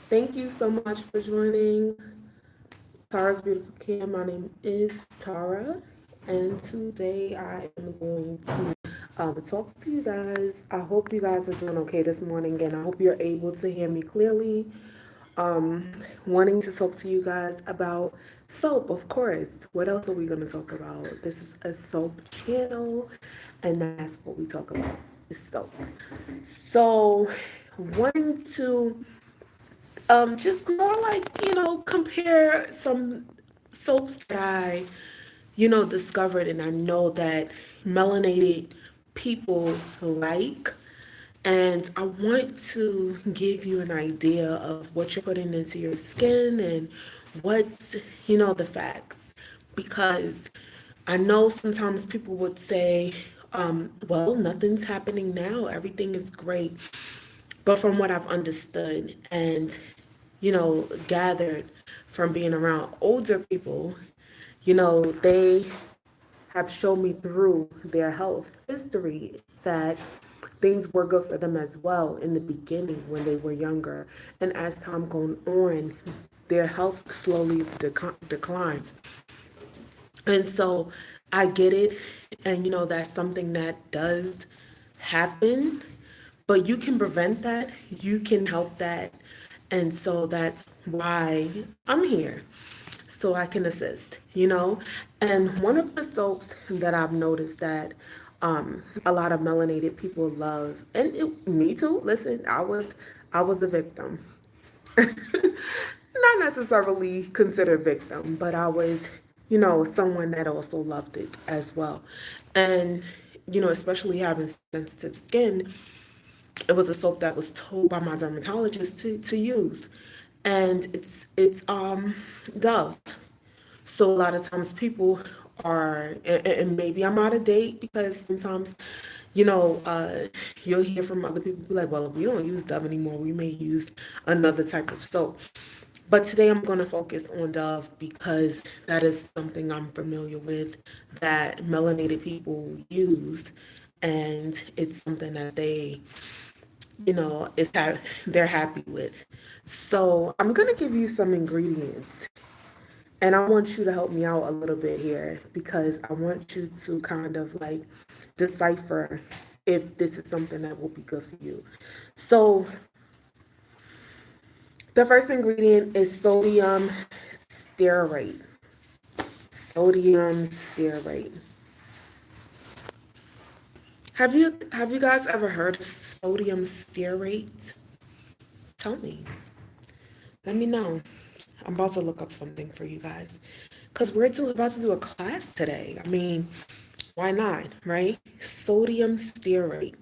Thank you so much for joining Tara's Beautiful Care. My name is Tara, and today I am going to talk to you guys. I hope you guys are doing okay this morning, and I hope you're able to hear me clearly. Wanting to talk to you guys about soap, of course. What else are we going to talk about? This is a soap channel, and that's what we talk about is soap. So, wanting to just more like, compare some soaps that I, discovered and I know that melanated people like. And I want to give you an idea of what you're putting into your skin and what's, the facts. Because I know sometimes people would say, well, nothing's happening now, everything is great. But from what I've understood and, gathered from being around older people, they have shown me through their health history that things were good for them as well in the beginning when they were younger. And as time goes on, their health slowly declines. And so I get it. And, that's something that does happen, but you can prevent that. You can help that. And so that's why I'm here. So I can assist, And one of the soaps that I've noticed that a lot of melanated people love, and me too. Listen, I was a victim. Not necessarily considered victim, but I was, someone that also loved it as well. And, especially having sensitive skin, it was a soap that was told by my dermatologist to use. And it's Dove. So a lot of times people are, and maybe I'm out of date because sometimes, you know, uh, you'll hear from other people be like, well, we don't use Dove anymore. We may use another type of soap. But today I'm going to focus on Dove because that is something I'm familiar with that melanated people use. And it's something that they, they're happy with. So I'm going to give you some ingredients and I want you to help me out a little bit here because I want you to kind of like decipher if this is something that will be good for you. So, the first ingredient is sodium stearate. Sodium stearate. Have you guys ever heard of sodium stearate? Tell me. Let me know. I'm about to look up something for you guys. Because about to do a class today. I mean, why not, right? Sodium stearate.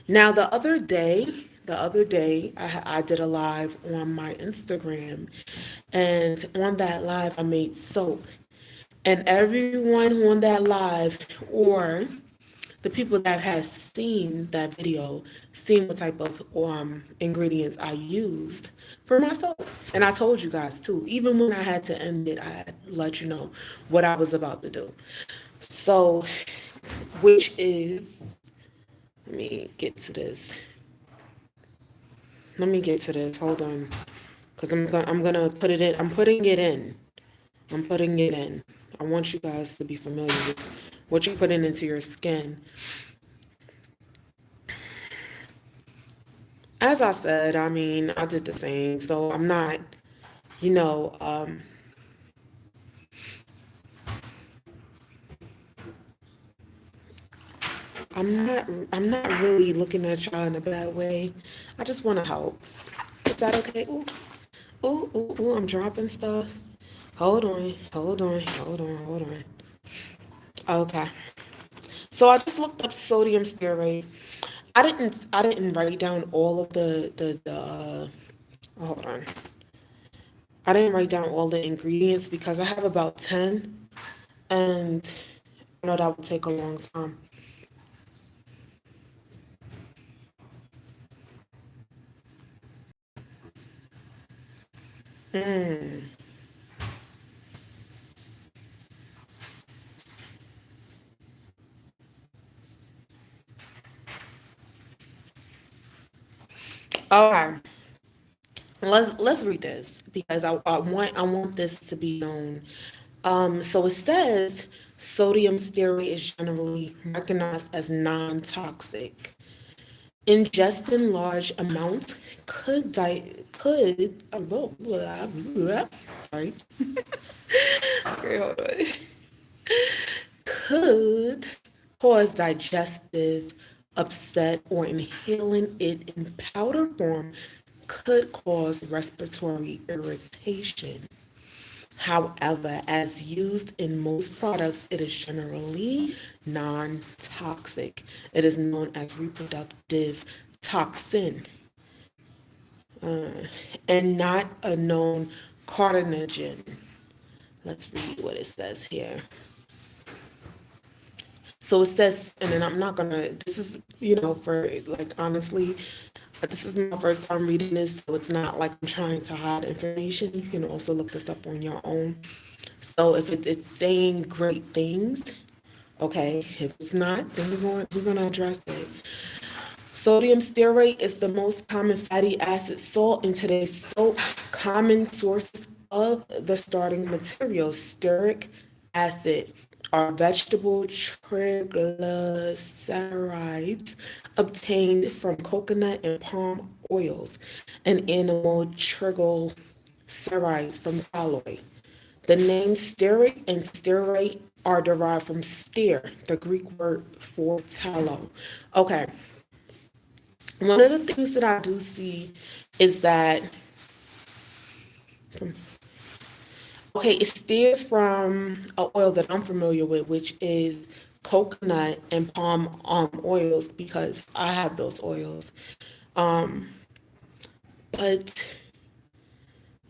Now, the other day, I did a live on my Instagram, and on that live, I made soap. And everyone on that live, or the people that have seen that video, seen what type of ingredients I used for my soap. And I told you guys too, even when I had to end it, I let you know what I was about to do. So, which is, let me get to this. Let me get to this. Hold on, because I'm gonna put it in. I'm putting it in. I'm putting it in. I want you guys to be familiar with what you're putting into your skin. As I said, I mean, I did the same, so I'm not, you know, um, I'm not really looking at y'all in a bad way. I just want to help. Is that okay? Ooh, ooh, ooh, ooh, I'm dropping stuff. Hold on, hold on, hold on, hold on. Okay. So I just looked up sodium stearate. I didn't write down all of the hold on. I didn't write down all the ingredients because I have about 10 and I know that would take a long time. Mm. Okay. let's read this because I want this to be known. So it says sodium stearate is generally recognized as non-toxic. Ingesting large amounts sorry. Okay, hold on. Could cause digestive upset, or inhaling it in powder form could cause respiratory irritation. However, as used in most products, it is generally non toxic. It is known as reproductive toxin, uh, and not a known carcinogen. Let's read what it says here. So it says, and then I'm not gonna, this is, for like honestly, this is my first time reading this, so it's not like I'm trying to hide information. You can also look this up on your own. So if it's saying great things, okay. If it's not, then we're gonna address it. Sodium stearate is the most common fatty acid salt in today's soap. Common sources of the starting material, stearic acid, are vegetable triglycerides obtained from coconut and palm oils, and animal triglycerides from tallow. The names stearic and stearate are derived from stear, the Greek word for tallow. Okay, one of the things that I do see is that, okay, it steers from an oil that I'm familiar with, which is coconut and palm oils, because I have those oils. Um, but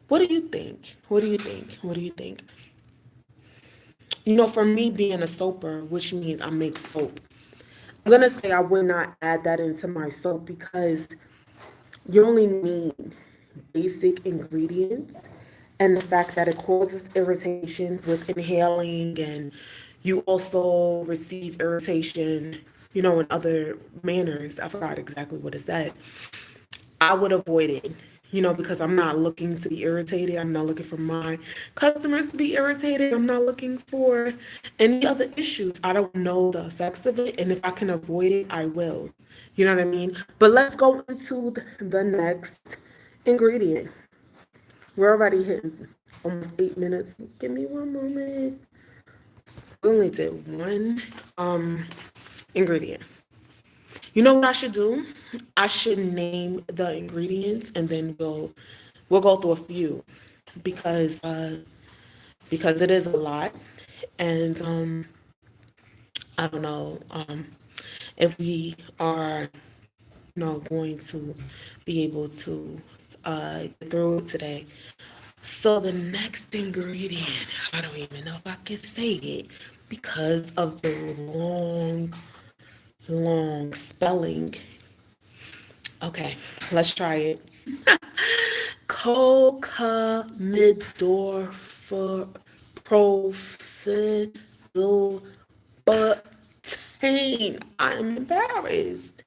what do you think? What do you think? What do you think? For me being a soaper, which means I make soap, I'm gonna say I would not add that into my soap because you only need basic ingredients, and the fact that it causes irritation with inhaling, and you also receive irritation, in other manners. I forgot exactly what it said. I would avoid it, because I'm not looking to be irritated. I'm not looking for my customers to be irritated. I'm not looking for any other issues. I don't know the effects of it, and if I can avoid it, I will. You know what I mean? But let's go into the next ingredient. We're already hitting almost 8 minutes. Give me one moment. We only did one ingredient. You know what I should do? I should name the ingredients, and then we'll go through a few, because it is a lot, and I don't know if we are going to be able to get through it today. So the next ingredient, I don't even know if I can say it because of the long spelling. Okay, let's try it. Cocamidorphophilbutane. I'm embarrassed.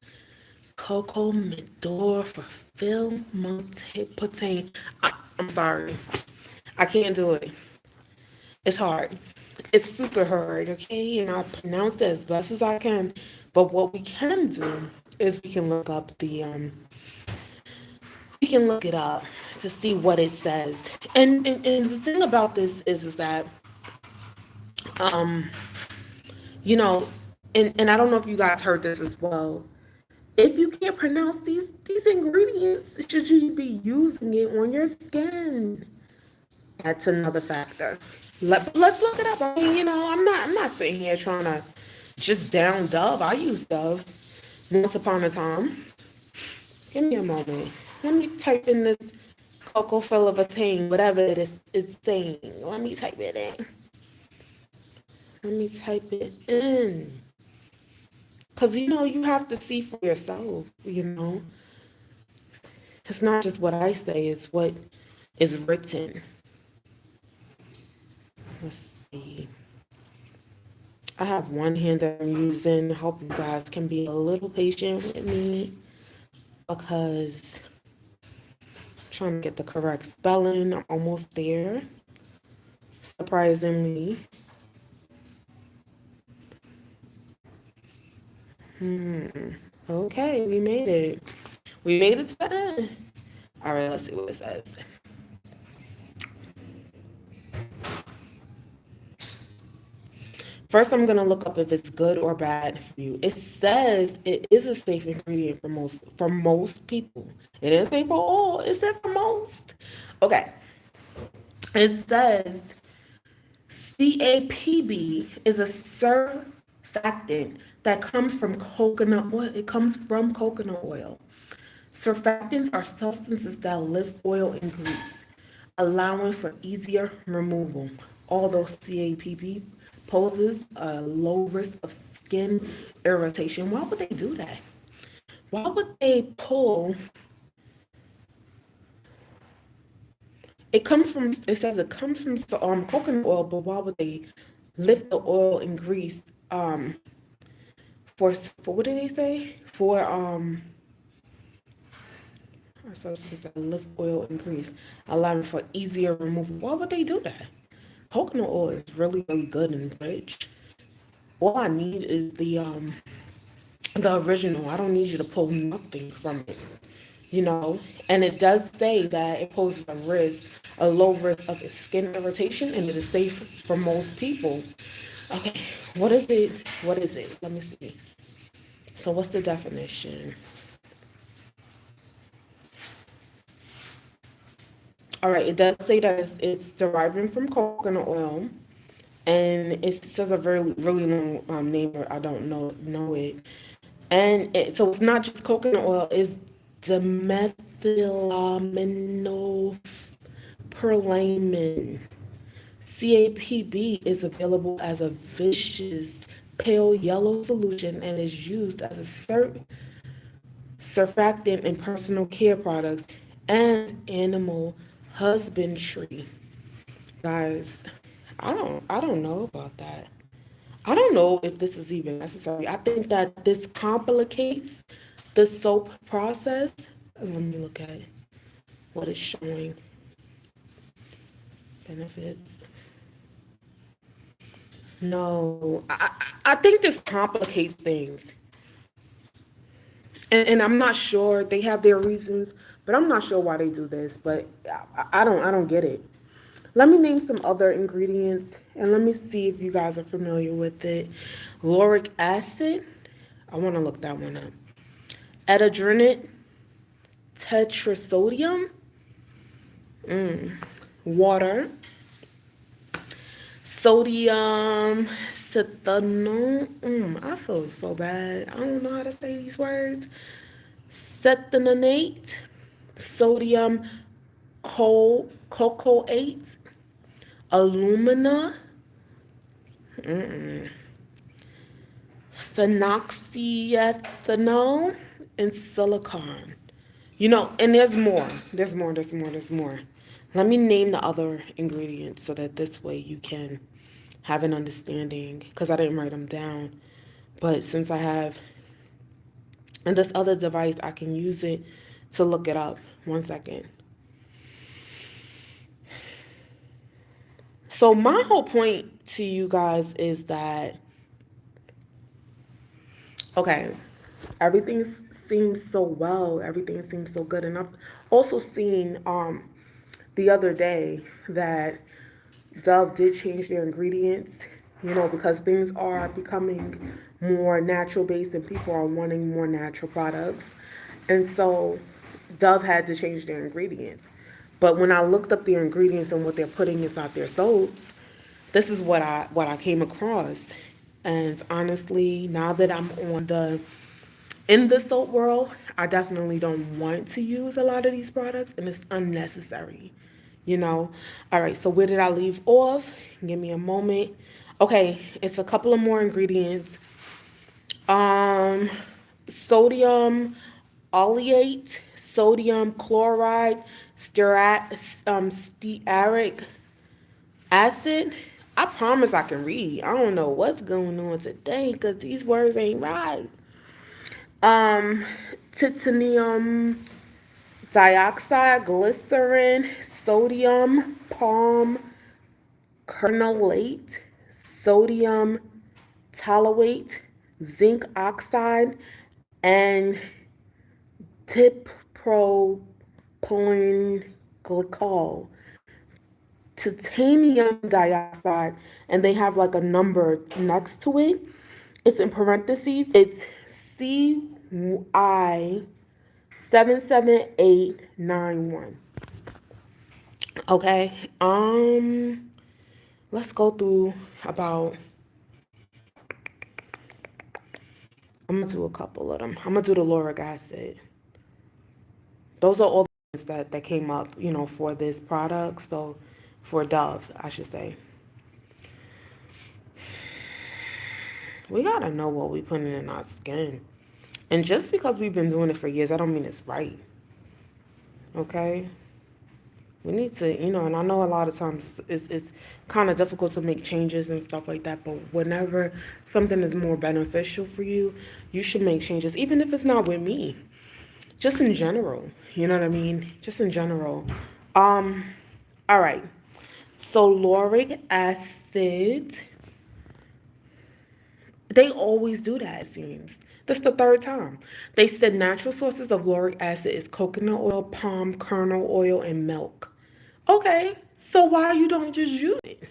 Cocamidorphophilbutane. I'm sorry. I can't do it. It's hard. It's super hard, okay? And I pronounce it as best as I can. But what we can do is we can look it up to see what it says. And the thing about this is that um you know and I don't know if you guys heard this as well. If you can't pronounce these ingredients, should you be using it on your skin? That's another factor. Let's look it up. I mean, I'm not sitting here trying to just down Dove. I use Dove once upon a time. Give me a moment. Let me type in this Coco Filivatine, whatever it is it's saying. Let me type it in. Let me type it in. Because, you have to see for yourself. It's not just what I say, it's what is written. Let's see. I have one hand that I'm using. Hope you guys can be a little patient with me because Trying to get the correct spelling. I'm almost there. Surprisingly. Okay, we made it. We made it to the end. All right, let's see what it says. First, I'm gonna look up if it's good or bad for you. It says it is a safe ingredient for most people. It didn't say for all. It said for most. Okay. It says CAPB is a surfactant that comes from coconut oil. It comes from coconut oil. Surfactants are substances that lift oil and grease, allowing for easier removal. Although CAPB poses a low risk of skin irritation, why would they do that? Why would they pull? It comes from. It says it comes from coconut oil, but why would they lift the oil and grease? For what did they say? For substances that lift oil and grease, allowing for easier removal. Why would they do that? Coconut oil is really, really good and rich. All I need is the original. I don't need you to pull nothing from it. You know? And it does say that it poses a low risk of skin irritation, and it is safe for most people. Okay, what is it? What is it? Let me see. So what's the definition? All right, it does say that it's deriving from coconut oil, and it says a very really long name, but I don't know it. And so it's not just coconut oil; it's dimethylaminoperlamine. CAPB is available as a viscous pale yellow solution and is used as a surfactant in personal care products and animal husbandry. Guys, I don't know about that. I don't know if this is even necessary. I think that this complicates the soap process. Let me look at what it's showing. Benefits. No, I think this complicates things. And I'm not sure, they have their reasons, but I'm not sure why they do this. But I don't get it. Let me name some other ingredients and let me see if you guys are familiar with it. Lauric acid. I want to look that one up. Etadrinate, tetrasodium, water, sodium cethanol. I feel so bad. I don't know how to say these words. Cethanate, sodium cocoate, alumina, phenoxyethanol, and silicon. And there's more. Let me name the other ingredients so that this way you can have an understanding because I didn't write them down. But since I have and this other device, I can use it to look it up. 1 second. So my whole point to you guys is that okay, everything seems so well, everything seems so good, and I've also seen the other day that Dove did change their ingredients, because things are becoming more natural based and people are wanting more natural products. And so Dove had to change their ingredients. But when I looked up their ingredients and what they're putting inside their soaps, this is what I came across. And honestly, now that I'm in the soap world, I definitely don't want to use a lot of these products and it's unnecessary. All right, so where did I leave off? Give me a moment. Okay, it's a couple of more ingredients. Um, Sodium oleate, sodium chloride, stearic acid. I promise I can read. I don't know what's going on today because these words ain't right. Um, Titanium dioxide, glycerin, sodium, palm kernelate, sodium toluate, zinc oxide, and tipropylene glycol, titanium dioxide, and they have like a number next to it. It's in parentheses. It's CI 77891. Okay. Let's go through about. I'm gonna do a couple of them. I'm gonna do the lauric acid. Those are all the things that came up, for this product. So, for Dove, I should say. We gotta know what we putting in our skin. And just because we've been doing it for years, I don't mean it's right. Okay? We need to, and I know a lot of times it's kind of difficult to make changes and stuff like that, but whenever something is more beneficial for you, you should make changes, even if it's not with me. Just in general. You know what I mean? Just in general. Um, all right. So lauric acid, they always do that, it seems. That's the third time. They said natural sources of lauric acid is coconut oil, palm kernel oil, and milk. Okay, so why you don't just use it?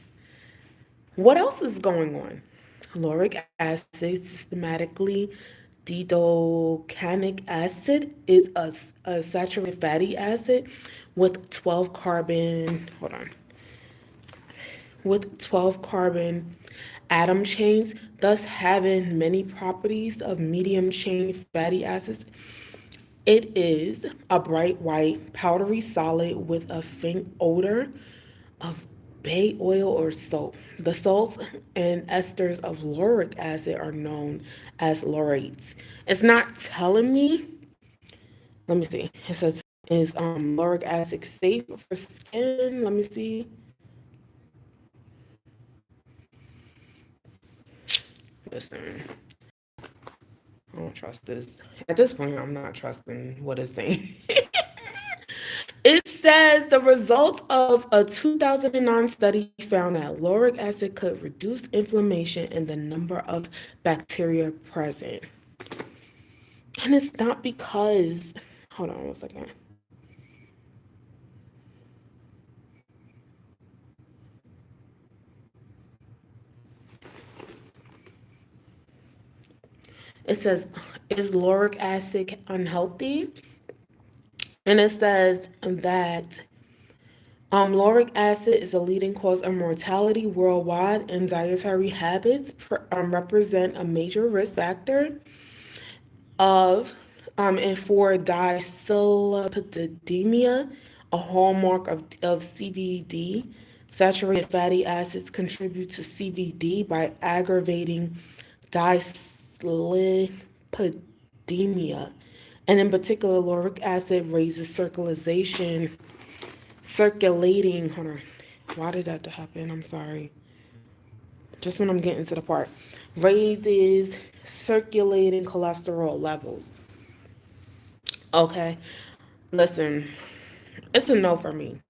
What else is going on? Lauric acid, systematically didocanic acid, is a saturated fatty acid with 12 carbon, hold on, with 12 carbon atom chains, thus having many properties of medium chain fatty acids. It is a bright white, powdery solid with a faint odor of bay oil or soap. The salts and esters of lauric acid are known as laurates. It's not telling me. Let me see. It says, is lauric acid safe for skin? Let me see. Listen, I don't trust this. At this point, I'm not trusting what it's saying. It says the results of a 2009 study found that lauric acid could reduce inflammation and the number of bacteria present. And it's not because, hold on 1 second. It says, is lauric acid unhealthy? And it says that lauric acid is a leading cause of mortality worldwide, and dietary habits represent a major risk factor of and for dyslipidemia, a hallmark of CVD. Saturated fatty acids contribute to CVD by aggravating dyslipidemia. And in particular, lauric acid raises circulating, hold on. Why did that happen? I'm sorry. Just when I'm getting to the part. Raises circulating cholesterol levels. Okay. Listen, it's a no for me.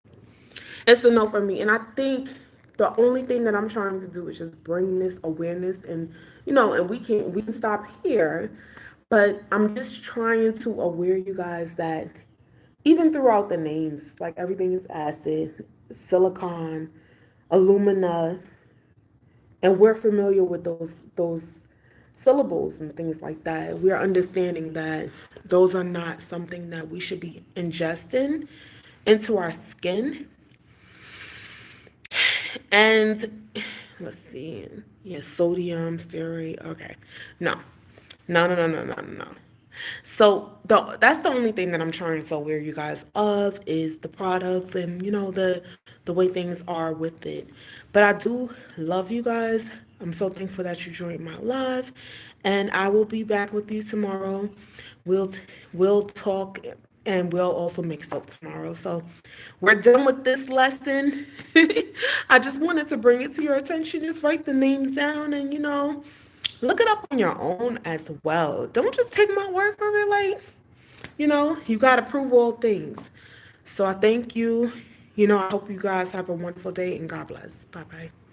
It's a no for me. And I think the only thing that I'm trying to do is just bring this awareness and and we can stop here. But I'm just trying to aware you guys that even throughout the names, like everything is acid, silicon, alumina, and we're familiar with those syllables and things like that. We're understanding that those are not something that we should be ingesting into our skin. And let's see, yeah, sodium stearate. Okay, no, no, no, no, no, no, no. So that's the only thing that I'm trying to aware you guys of is the products and the way things are with it. But I do love you guys. I'm so thankful that you joined my live, and I will be back with you tomorrow. We'll talk and we'll also make soap tomorrow. So we're done with this lesson. I just wanted to bring it to your attention. Just write the names down and look it up on your own as well. Don't just take my word for it. Like, you got to prove all things. So I thank you. I hope you guys have a wonderful day and God bless. Bye bye.